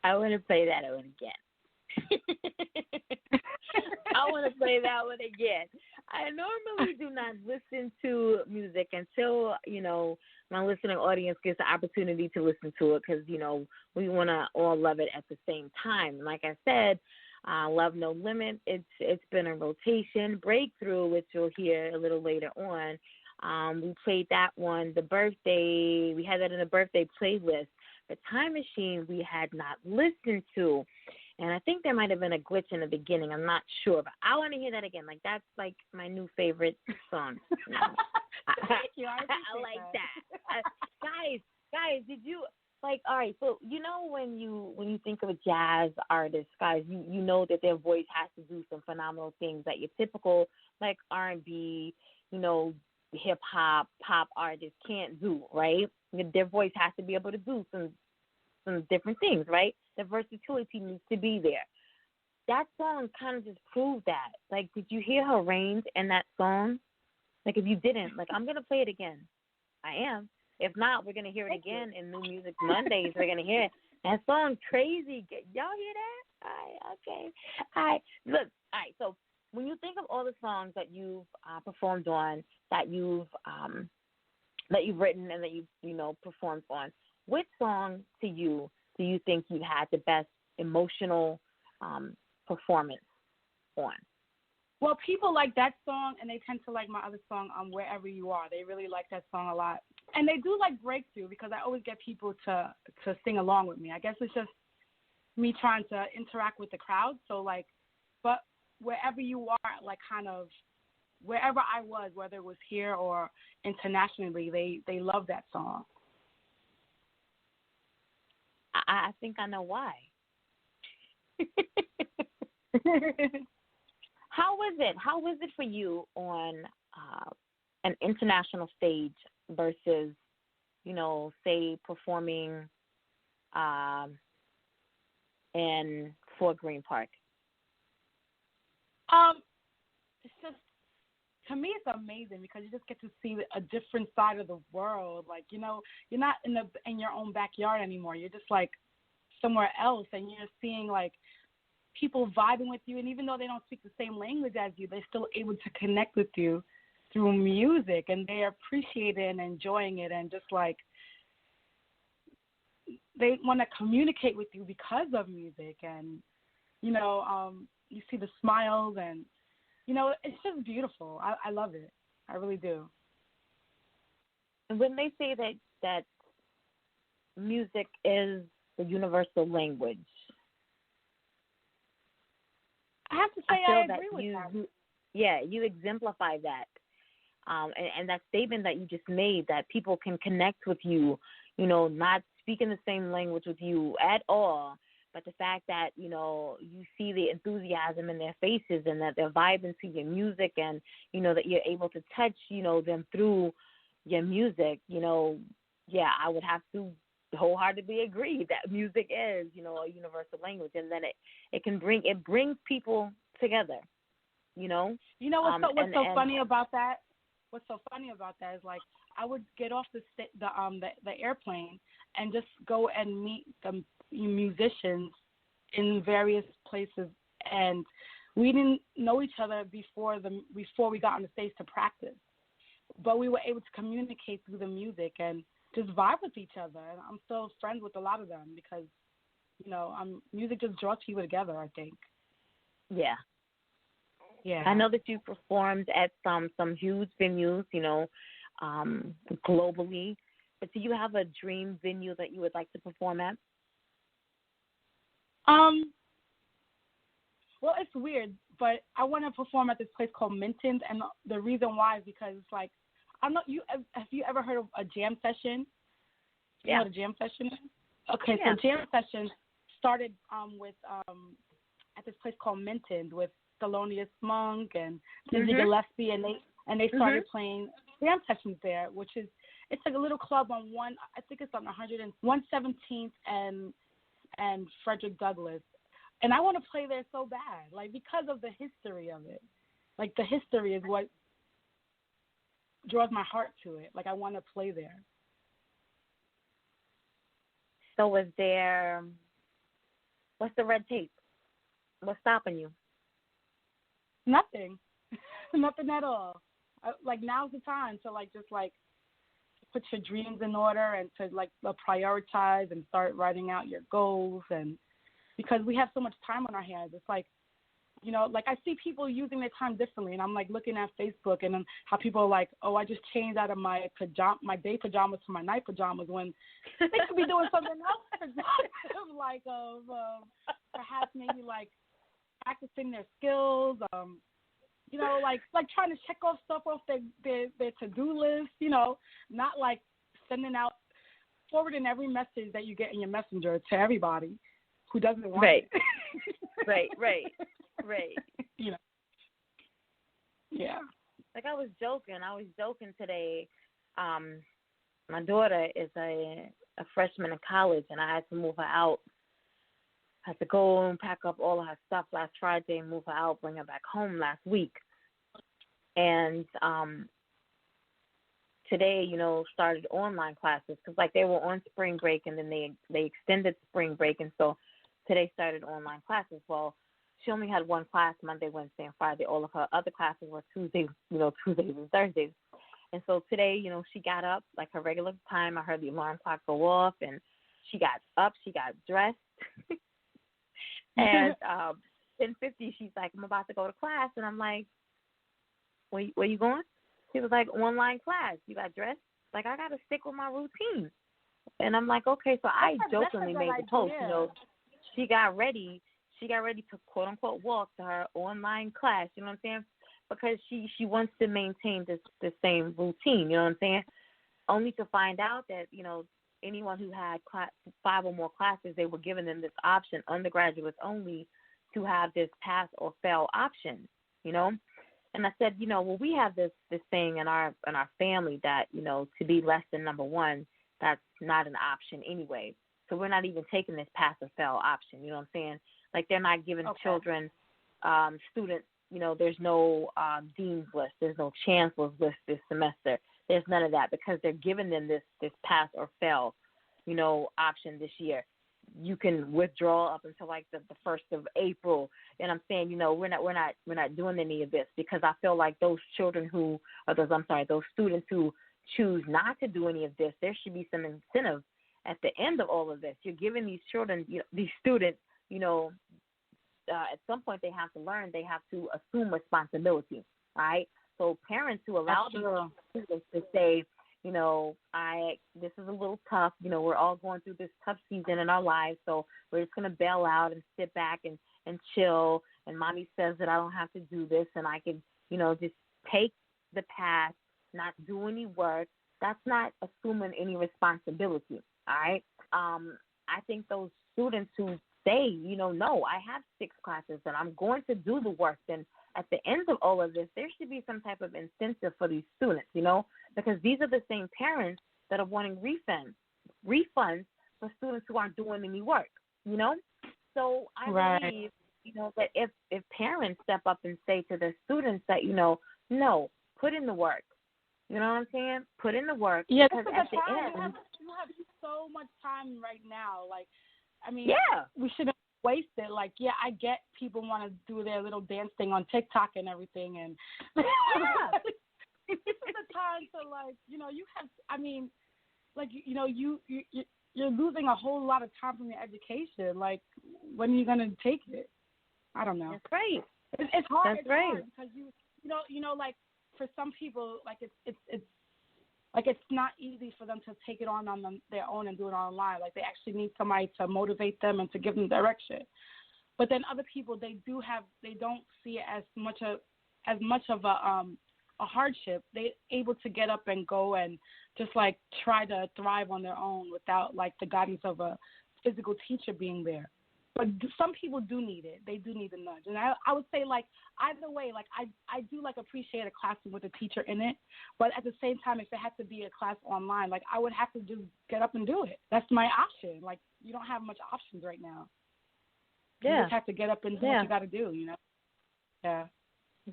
I want to play that one again. I want to play that one again. I normally do not listen to music until, my listening audience gets the opportunity to listen to it because, we want to all love it at the same time. Like I said, Love No Limit, it's been a rotation. Breakthrough, which you'll hear a little later on, we played that one. We had that in the birthday playlist. The Time Machine we had not listened to, and I think there might have been a glitch in the beginning. I'm not sure, but I want to hear that again. Like, that's like my new favorite song. Thank you. I like that. Guys, did you like? All right, so when you think of a jazz artist, guys, you know that their voice has to do some phenomenal things that your typical like R&B, hip hop, pop artists can't do, right? Their voice has to be able to do some different things, right? The versatility needs to be there. That song kind of just proved that. Like, did you hear her range in that song? Like, if you didn't, like, I'm going to play it again. I am. If not, we're going to hear it again in New Music Mondays. We're going to hear it. That song's crazy. Y'all hear that? All right, okay. All right. Look, all right, so when you think of all the songs that you've performed on, that you've written and that you've performed on, which song to you do you think you had the best emotional performance on? Well, people like that song, and they tend to like my other song, Wherever You Are. They really like that song a lot. And they do like Breakthrough because I always get people to sing along with me. I guess it's just me trying to interact with the crowd. So, like, but Wherever You Are, like, kind of wherever I was, whether it was here or internationally, they love that song. I think I know why. How was it? How was it for you on an international stage versus, say, performing in Fort Greene Park? It's just, to me, it's amazing because you just get to see a different side of the world. Like, you're not in your own backyard anymore. You're just like somewhere else, and you're seeing like people vibing with you. And even though they don't speak the same language as you, they're still able to connect with you through music, and they appreciate it and enjoying it, and just like they want to communicate with you because of music. And you see the smiles, and it's just beautiful. I love it. I really do. And when they say that music is the universal language, I have to say I agree with that. You exemplify that. And that statement that you just made, that people can connect with you, not speaking the same language with you at all, but the fact that, you see the enthusiasm in their faces and that they're vibing to your music, and, that you're able to touch, them through, your music, yeah, I would have to wholeheartedly agree that music is, a universal language, and then it brings people together, What's so funny about that? What's so funny about that is like I would get off the airplane and just go and meet the musicians in various places, and we didn't know each other before we got on the stage to practice, but we were able to communicate through the music and just vibe with each other. And I'm still friends with a lot of them because, music just draws people together, I think. Yeah. Yeah. I know that you performed at some huge venues, globally. But do you have a dream venue that you would like to perform at? Well, it's weird, but I want to perform at this place called Minton's, and the reason why is because it's like, I don't know, have you ever heard of a jam session? You know what a jam session is? Okay, yeah. So jam sessions started with at this place called Minton's with Thelonious Monk and Dizzy Gillespie, and they started playing jam sessions there, which is, it's like a little club on I think it's on 117th and Frederick Douglass. And I want to play there so bad, like, because of the history of it. Like, the history is what draws my heart to it. Like, I want to play there. So what's the red tape? What's stopping you? Nothing. Nothing at all. Now's the time to, just put your dreams in order and to, prioritize and start writing out your goals. And because we have so much time on our hands, it's like, I see people using their time differently, and I'm looking at Facebook and how people are like, oh, I just changed out of my day pajamas to my night pajamas, when they could be doing something else productive, perhaps maybe practicing their skills, trying to check off stuff off their to-do list, not sending out, forwarding every message that you get in your messenger to everybody who doesn't want it. Right. Yeah. I was joking today. My daughter is a freshman in college, and I had to move her out. I had to go and pack up all of her stuff last Friday and move her out, bring her back home last week. And today, started online classes because, they were on spring break, and then they extended spring break, and so today started online classes. Well, she only had one class Monday, Wednesday, and Friday. All of her other classes were Tuesdays and Thursdays. And so today, she got up her regular time. I heard the alarm clock go off, and she got up, she got dressed. And 10:50, she's like, I'm about to go to class. And I'm like, where you going? She was like, online class. You got dressed? I got to stick with my routine. And I'm like, okay. So I jokingly made the post, she got ready. She got ready to, quote unquote, walk to her online class. You know what I'm saying? Because she wants to maintain this same routine. You know what I'm saying? Only to find out that anyone who had 5 or more classes, they were giving them this option, undergraduates only, to have this pass or fail option. And I said, well, we have this thing in our family that to be less than number one, that's not an option anyway. So we're not even taking this pass or fail option. You know what I'm saying? They're not giving children, students, there's no dean's list. There's no chancellor's list this semester. There's none of that because they're giving them this pass or fail, option this year. You can withdraw up until the 1st of April. And I'm saying, we're not doing any of this because I feel like those students who choose not to do any of this, there should be some incentive at the end of all of this. You're giving these children, these students, at some point they have to learn, they have to assume responsibility, right? So parents who allow these students to say, this is a little tough, we're all going through this tough season in our lives, so we're just going to bail out and sit back and chill, and mommy says that I don't have to do this, and I can, just take the pass, not do any work. That's not assuming any responsibility, all right? I think those students who say, no, I have 6 classes and I'm going to do the work, then at the end of all of this, there should be some type of incentive for these students, because these are the same parents that are wanting refunds for students who aren't doing any work, So I believe, that if parents step up and say to their students that, no, put in the work. You know what I'm saying? Put in the work. Yeah, because this is at the the time. end, You have so much time right now. Like, I mean, we shouldn't waste it. Like, yeah, I get people want to do their little dance thing on TikTok and everything, and this is the time to, like, you have. I mean, like, you're losing a whole lot of time from your education. Like, when are you gonna take it? I don't know. That's right. It's hard. That's right. Hard because like, for some people, like, it's not easy for them to take it on their own and do it online. Like, they actually need somebody to motivate them and to give them direction. But then other people, they don't see it as much of a hardship. They're able to get up and go and just, like, try to thrive on their own without, like, the guidance of a physical teacher being there. But some people do need it. They do need the nudge. And I would say, like, either way, like, I do, like, appreciate a classroom with a teacher in it. But at the same time, if it had to be a class online, like, I would have to just get up and do it. That's my option. Like, you don't have much options right now. You just have to get up and do what you got to do, Yeah.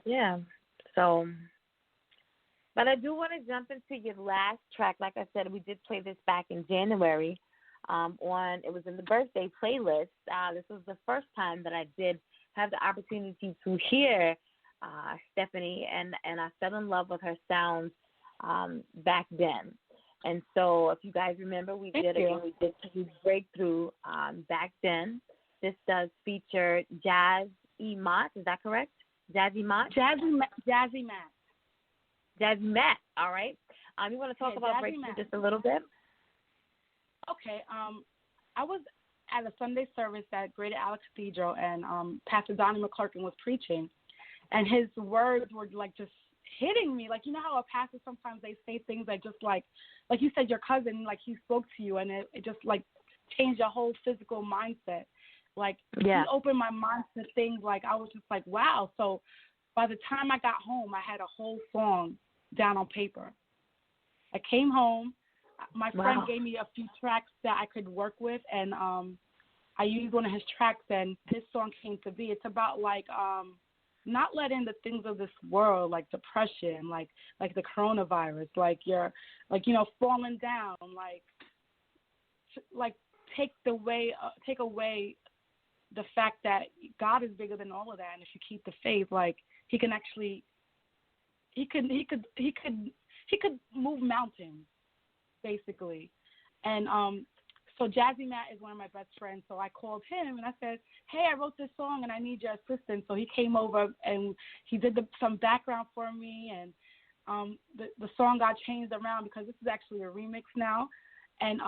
Yeah. So, but I do want to jump into your last track. Like I said, we did play this back in January. It was in the birthday playlist. This was the first time that I did have the opportunity to hear Stephanie, and I fell in love with her sounds back then. And so, if you guys remember, we did Breakthrough back then. This does feature Jazzy Mott. Is that correct? Jazzy Mott. Jazzy Matt. Jazzy Matt. All right. You want to talk about Breakthrough just a little bit? Okay. I was at a Sunday service at Greater Alex Cathedral, and Pastor Donnie McClurkin was preaching, and his words were, like, just hitting me. Like, you know how a pastor, sometimes they say things that just, like you said, your cousin, like, he spoke to you, and it just, like, changed your whole physical mindset. Like, he opened my mind to things, like, I was just like, wow. So by the time I got home, I had a whole song down on paper. I came home. My friend gave me a few tracks that I could work with, and I used one of his tracks, and this song came to be. It's about, like, not letting the things of this world, like depression, like the coronavirus, like you're, like, falling down, like take away the fact that God is bigger than all of that, and if you keep the faith, like, he can actually, he could move mountains, basically. And so Jazzy Matt is one of my best friends, so I called him and I said, hey, I wrote this song and I need your assistance. So he came over and he did some background for me, and the song got changed around because this is actually a remix now. And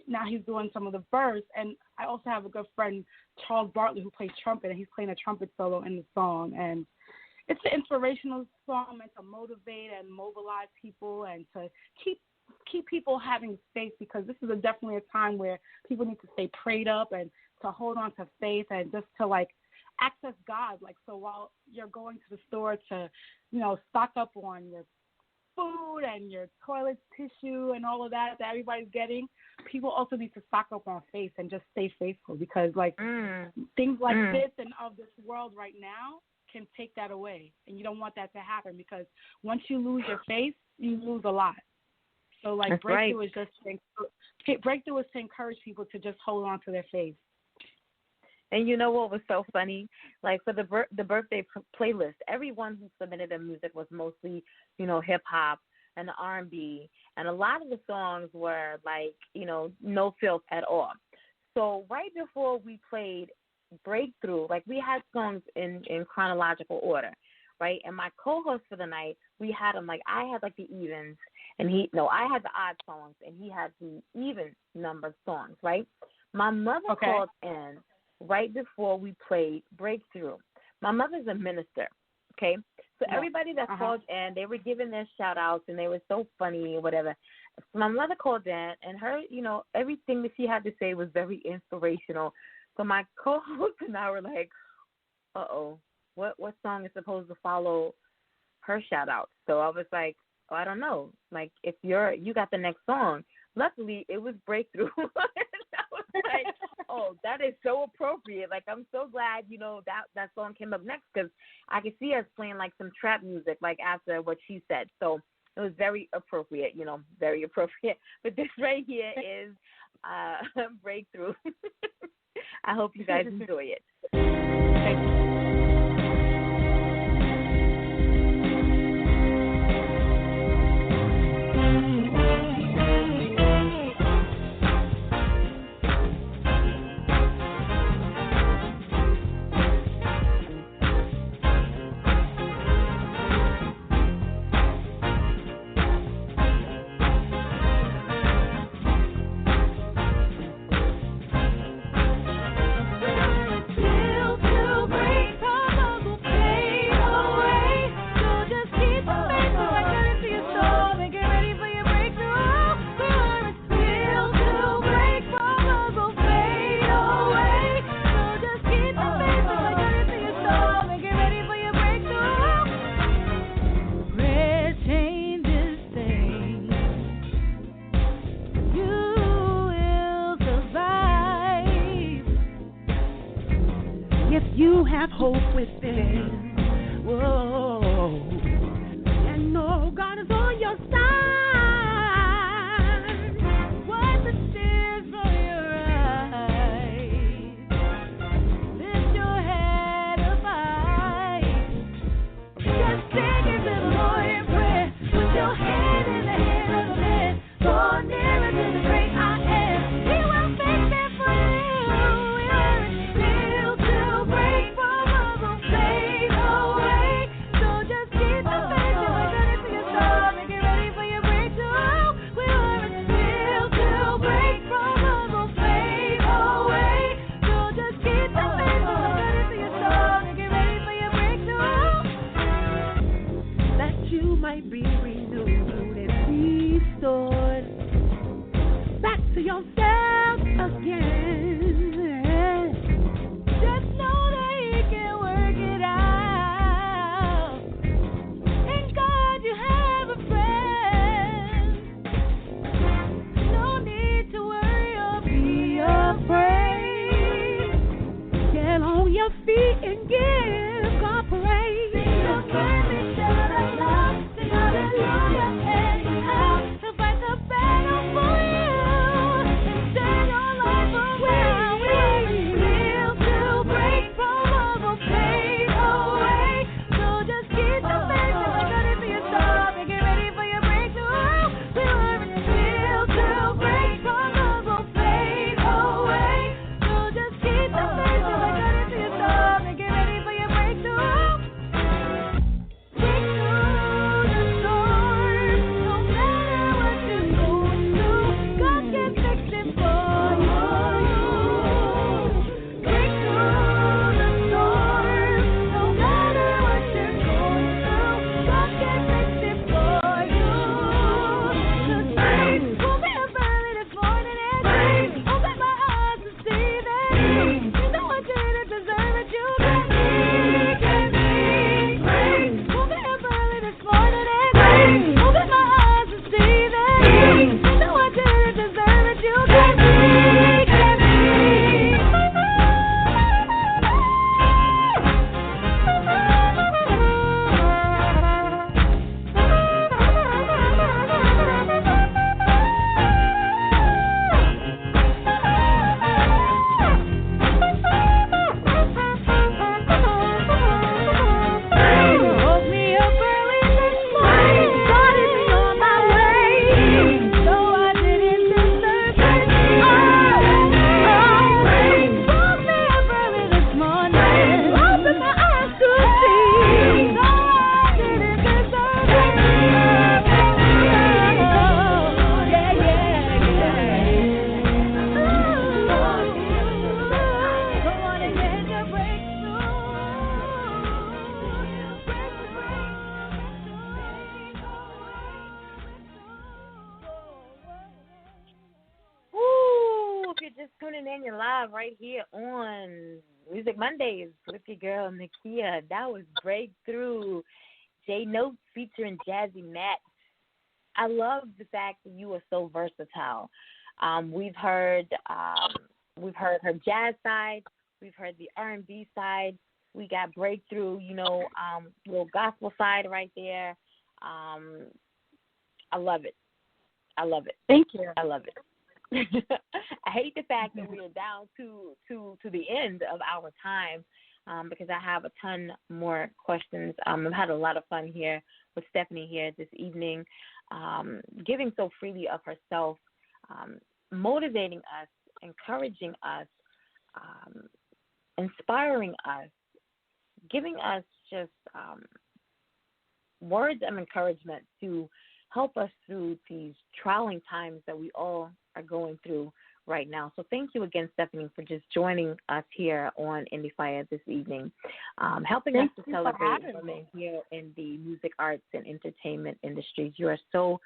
now he's doing some of the verse. And I also have a good friend, Charles Bartley, who plays trumpet, and he's playing a trumpet solo in the song. And it's an inspirational song meant to motivate and mobilize people and to keep people having faith, because this is definitely a time where people need to stay prayed up and to hold on to faith and just to, like, access God. Like, so while you're going to the store to, stock up on your food and your toilet tissue and all of that everybody's getting, people also need to stock up on faith and just stay faithful, because, like, things like this and of this world right now can take that away, and you don't want that to happen, because once you lose your faith, you lose a lot. So, like, That's Breakthrough right. is Breakthrough is to encourage people to just hold on to their faith. And you know what was so funny? Like, for the birthday playlist, everyone who submitted their music was mostly, hip hop and R&B, and a lot of the songs were, like, no filth at all. So right before we played Breakthrough, like, we had songs in chronological order, right? And my co-host for the night, we had him, like, I had, like, the evens, and I had the odd songs, and he had the even numbered songs, right? My mother called in right before we played Breakthrough. My mother's a minister, okay? So everybody that called in, they were giving their shout-outs, and they were so funny or whatever. So my mother called in, and her, everything that she had to say was very inspirational. So my co-host and I were like, uh-oh, what song is supposed to follow her shout out? So I was like, oh, I don't know. Like, if you got the next song. Luckily, it was Breakthrough. I was like, oh, that is so appropriate. Like, I'm so glad, that song came up next because I could see us playing, like, some trap music, like, after what she said. So it was very appropriate, very appropriate. But this right here is Breakthrough. I hope you guys enjoy it. Thank you. You have hope within. Whoa. And know God is on your side. Wipe the tears from your eyes. Lift your head up high. Just take it to the Lord in prayer. Put your hand in the hand of the man. Go nearer to the great I am. He will fix it for you. Might be renewed and restored back to yourself again. Just know that He can work it out. In God you have a friend. No need to worry or be afraid. Get on your feet and give God praise. Sing your praise, shout out loud. Hallelujah, and how to fight the battle for you. And tuning in. You're live right here on Music Mondays with your girl, Nakia. That was Breakthrough, Jeannot featuring Jazzy Matt. I love the fact that you are so versatile. We've heard her jazz side. We've heard the R&B side. We got Breakthrough, little gospel side right there. I love it. Thank you. I love it. I hate the fact that we are down to the end of our time because I have a ton more questions. I've had a lot of fun here with Stephanie here this evening, giving so freely of herself, motivating us, encouraging us, inspiring us, giving us just words of encouragement to help us through these trying times that we all are going through right now. So thank you again, Stephanie, for just joining us here on Endie Fiya this evening, helping us to celebrate women here in the music arts and entertainment industries. You are so,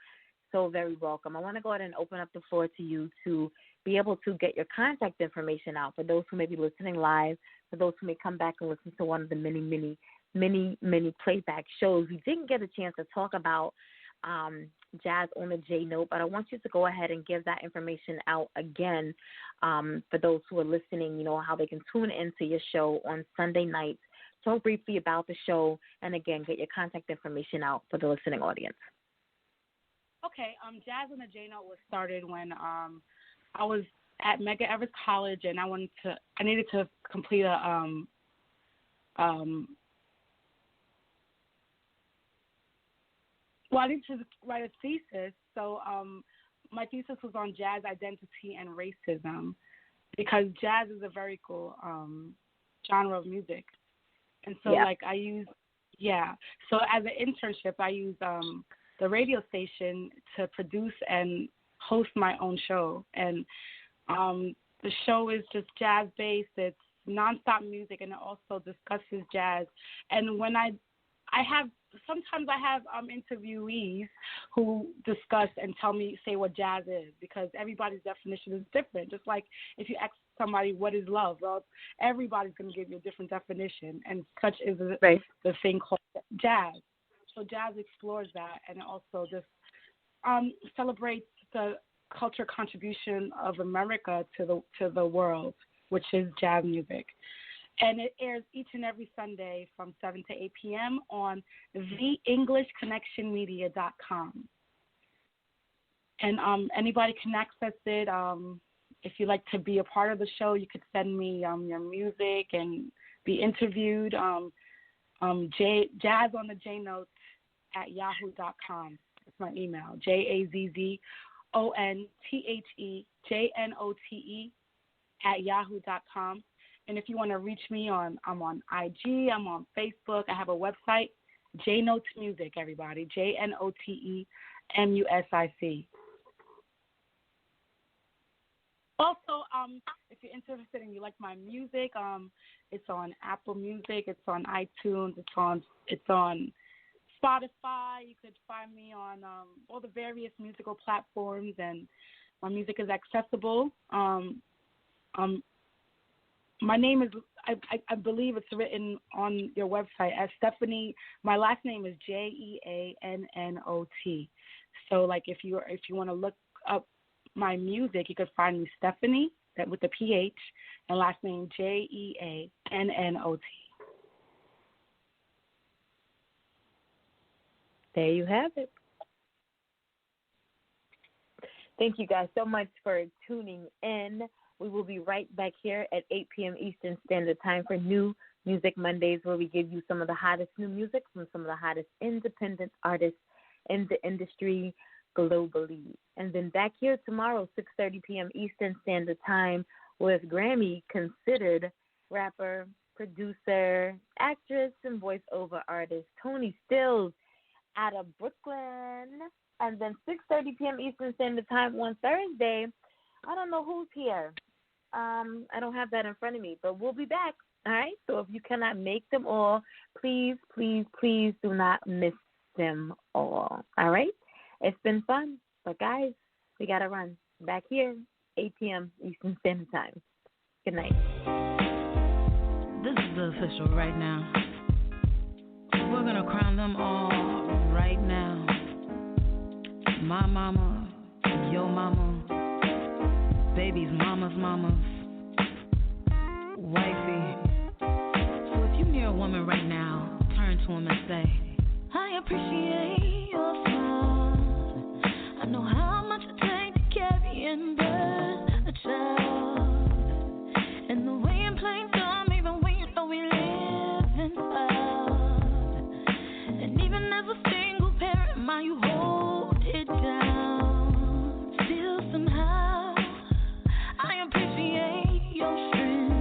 so very welcome. I want to go ahead and open up the floor to you to be able to get your contact information out for those who may be listening live, for those who may come back and listen to one of the many playback shows. We didn't get a chance to talk about jazz on the J-Note, but I want you to go ahead and give that information out again for those who are listening, how they can tune into your show on Sunday nights. Talk briefly about the show, and again, get your contact information out for the listening audience. Okay, Jazz on the J-Note was started when I was at Medgar College, and I needed to complete I needed to write a thesis. So my thesis was on jazz identity and racism, because jazz is a very cool genre of music. And so, so as an internship, I used the radio station to produce and host my own show. And the show is just jazz-based. It's nonstop music, and it also discusses jazz. And when sometimes I have interviewees who discuss and say what jazz is, because everybody's definition is different. Just like if you ask somebody what is love, well, everybody's going to give you a different definition, and such is the thing called jazz. So jazz explores that, and it also just celebrates the culture contribution of America to the world, which is jazz music. And it airs each and every Sunday from 7 to 8 p.m. on theenglishconnectionmedia.com. And anybody can access it. If you'd like to be a part of the show, you could send me your music and be interviewed. Jazz on the J-Note at yahoo.com. That's my email, JAZZONTHEJNOTE at yahoo.com. And if you want to reach me I'm on IG, I'm on Facebook. I have a website, J-Note Music, everybody, JNOTEMUSIC. Also, if you're interested and you like my music, it's on Apple Music, it's on iTunes, it's on Spotify. You could find me on all the various musical platforms, and my music is accessible. My name is, I believe it's written on your website as Stephanie. My last name is Jeannot. So, like, if you want to look up my music, you could find me Stephanie, that with the PH, and last name Jeannot. There you have it. Thank you guys so much for tuning in. We will be right back here at 8 p.m. Eastern Standard Time for New Music Mondays, where we give you some of the hottest new music from some of the hottest independent artists in the industry globally. And then back here tomorrow, 6:30 p.m. Eastern Standard Time, with Grammy-considered rapper, producer, actress, and voiceover artist Tony Stills out of Brooklyn. And then 6:30 p.m. Eastern Standard Time on Thursday, I don't know who's here. I don't have that in front of me, but we'll be back. All right? So if you cannot make them all, please, please, please do not miss them all. All right? It's been fun. But, guys, we got to run. Back here, 8 p.m. Eastern Standard Time. Good night. This is the official right now. We're gonna crown them all right now. My mama, your mama, baby's mama's mama's wifey. So if you near a woman right now, turn to him and say, I appreciate your smile. I know how much it takes to carry and birth a child. And the way you play dumb, even when you know we live in style. And even as a single parent, mind you hold it down. Still somehow, I appreciate your strength.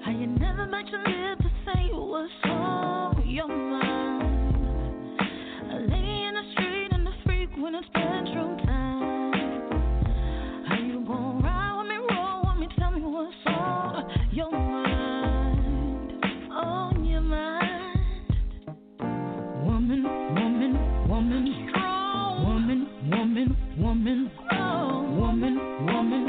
How you never bite your lip to say what's on your mind. A lady in the street and a freak when it's bedroom time. How you gon' ride with me, roll with me, tell me what's on your mind. On your mind. Woman, woman, woman, strong. Woman, woman, woman, oh, woman, woman.